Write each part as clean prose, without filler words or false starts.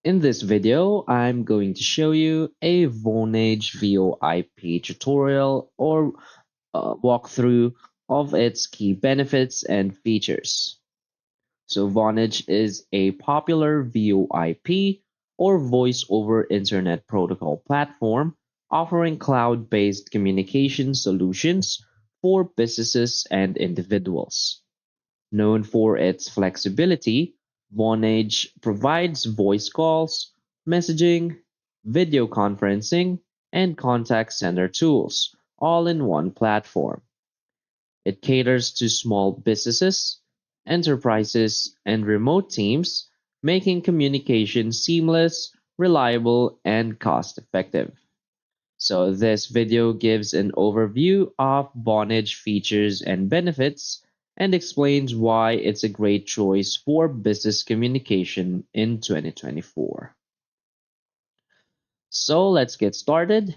In this video, I'm going to show you a Vonage VoIP tutorial or walkthrough of its key benefits and features. So Vonage is a popular VoIP or Voice over Internet Protocol platform offering cloud-based communication solutions for businesses and individuals. Known for its flexibility, Vonage provides voice calls, messaging, video conferencing, and contact center tools, all in one platform. It caters to small businesses, enterprises, and remote teams, making communication seamless, reliable, and cost-effective. So this video gives an overview of Vonage features and benefits and explains why it's a great choice for business communication in 2024. So let's get started.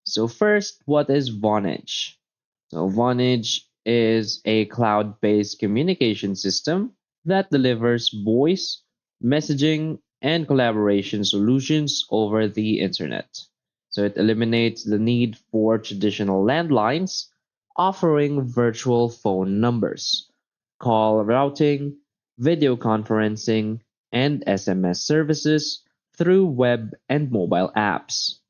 So first, what is Vonage? So Vonage is a cloud-based communication system that delivers voice, messaging, and collaboration solutions over the internet. So it eliminates the need for traditional landlines, offering virtual phone numbers, call routing, video conferencing, and SMS services through web and mobile apps.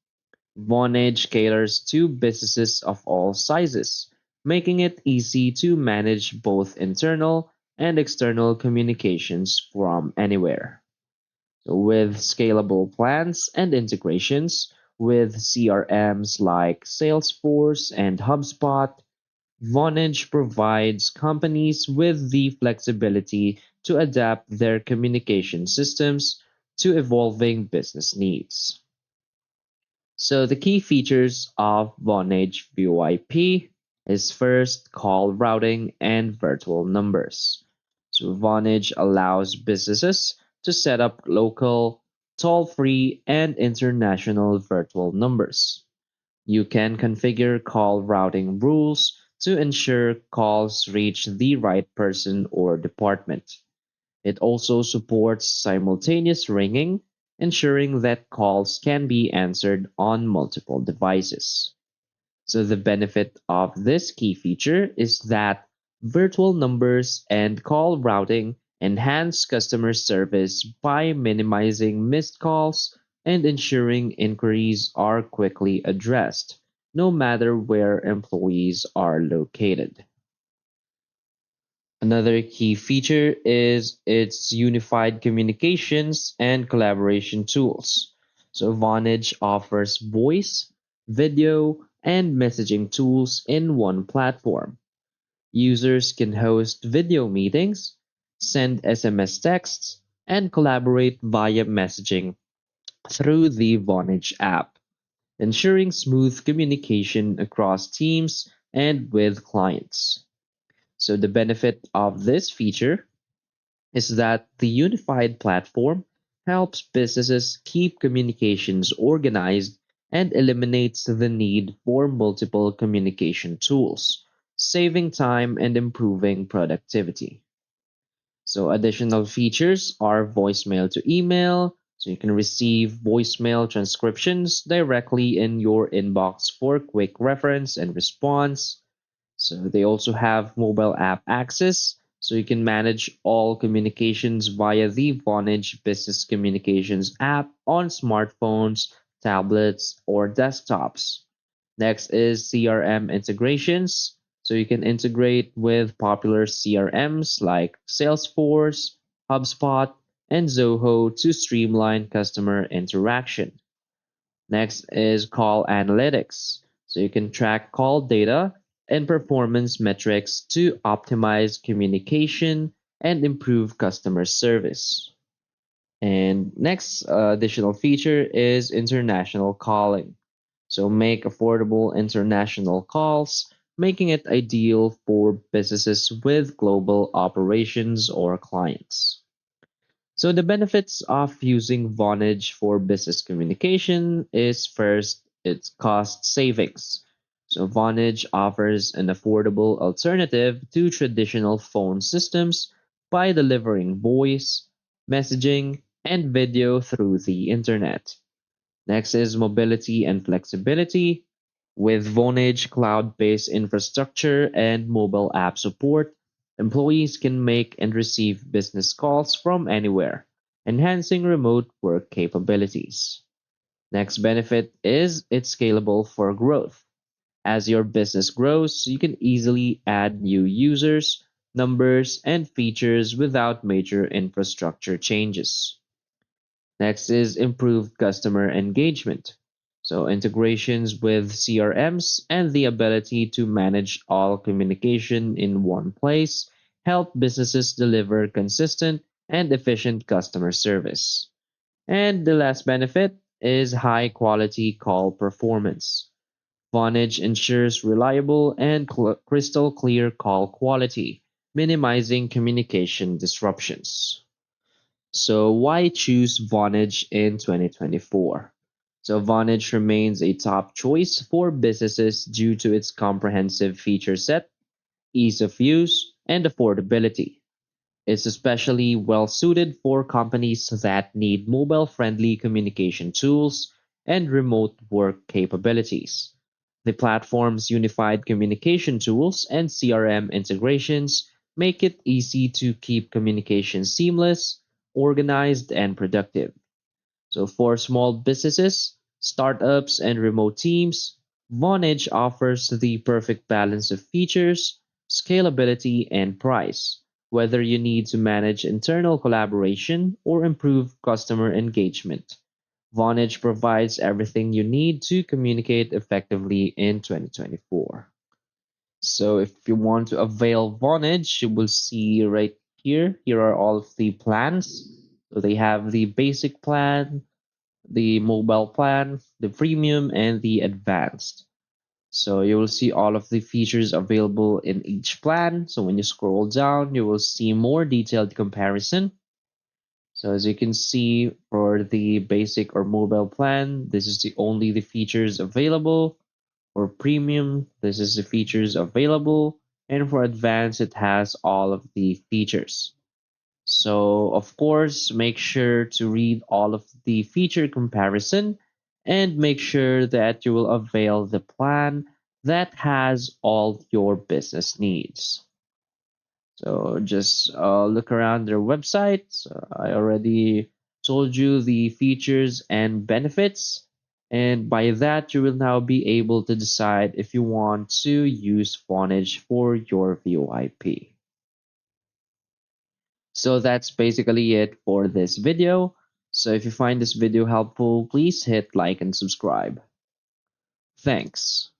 Vonage caters to businesses of all sizes, making it easy to manage both internal and external communications from anywhere. So with scalable plans and integrations with CRMs like Salesforce and HubSpot, Vonage provides companies with the flexibility to adapt their communication systems to evolving business needs. So the key features of Vonage VoIP is first call routing and virtual numbers. So Vonage allows businesses to set up local, toll-free, and international virtual numbers. You can configure call routing rules to ensure calls reach the right person or department. It also supports simultaneous ringing, ensuring that calls can be answered on multiple devices. So the benefit of this key feature is that virtual numbers and call routing enhance customer service by minimizing missed calls and ensuring inquiries are quickly addressed, no matter where employees are located. Another key feature is its unified communications and collaboration tools. So Vonage offers voice, video, and messaging tools in one platform. Users can host video meetings, send SMS texts, and collaborate via messaging through the Vonage app, ensuring smooth communication across teams and with clients. So the benefit of this feature is that the unified platform helps businesses keep communications organized and eliminates the need for multiple communication tools, saving time and improving productivity. So additional features are voicemail to email, so you can receive voicemail transcriptions directly in your inbox for quick reference and response. So they also have mobile app access, so you can manage all communications via the Vonage Business Communications app on smartphones, tablets, or desktops. Next is CRM integrations. So you can integrate with popular CRMs like Salesforce, HubSpot, and Zoho to streamline customer interaction. Next is call analytics. So you can track call data and performance metrics to optimize communication and improve customer service. And next additional feature is international calling. So make affordable international calls, making it ideal for businesses with global operations or clients. So the benefits of using Vonage for business communication is first, its cost savings. So Vonage offers an affordable alternative to traditional phone systems by delivering voice, messaging, and video through the internet. Next is mobility and flexibility. With Vonage cloud-based infrastructure and mobile app support, employees can make and receive business calls from anywhere, enhancing remote work capabilities. Next benefit is it's scalable for growth. As your business grows, you can easily add new users, numbers, and features without major infrastructure changes. Next is improved customer engagement. So, integrations with CRMs and the ability to manage all communication in one place help businesses deliver consistent and efficient customer service. And the last benefit is high quality call performance. Vonage ensures reliable and crystal clear call quality, minimizing communication disruptions. So, why choose Vonage in 2024? So, Vonage remains a top choice for businesses due to its comprehensive feature set, ease of use, and affordability. It's especially well suited for companies that need mobile friendly communication tools and remote work capabilities. The platform's unified communication tools and CRM integrations make it easy to keep communication seamless, organized, and productive. So, for small businesses, startups, and remote teams, Vonage offers the perfect balance of features, scalability, and price. Whether you need to manage internal collaboration or improve customer engagement, Vonage provides everything you need to communicate effectively in 2024. So if you want to avail Vonage, you will see right here. Here are all of the plans. So they have the basic plan, the mobile plan, the premium, and the advanced. So you will see all of the features available in each plan. So when you scroll down, you will see more detailed comparison. So as you can see for the basic or mobile plan, this is the only the features available. For premium, this is the features available. And for advanced, it has all of the features. So, of course, make sure to read all of the feature comparison and make sure that you will avail the plan that has all your business needs. So, just look around their website. So I already told you the features and benefits. And by that, you will now be able to decide if you want to use Vonage for your VoIP. So that's basically it for this video. So if you find this video helpful, please hit like and subscribe. Thanks.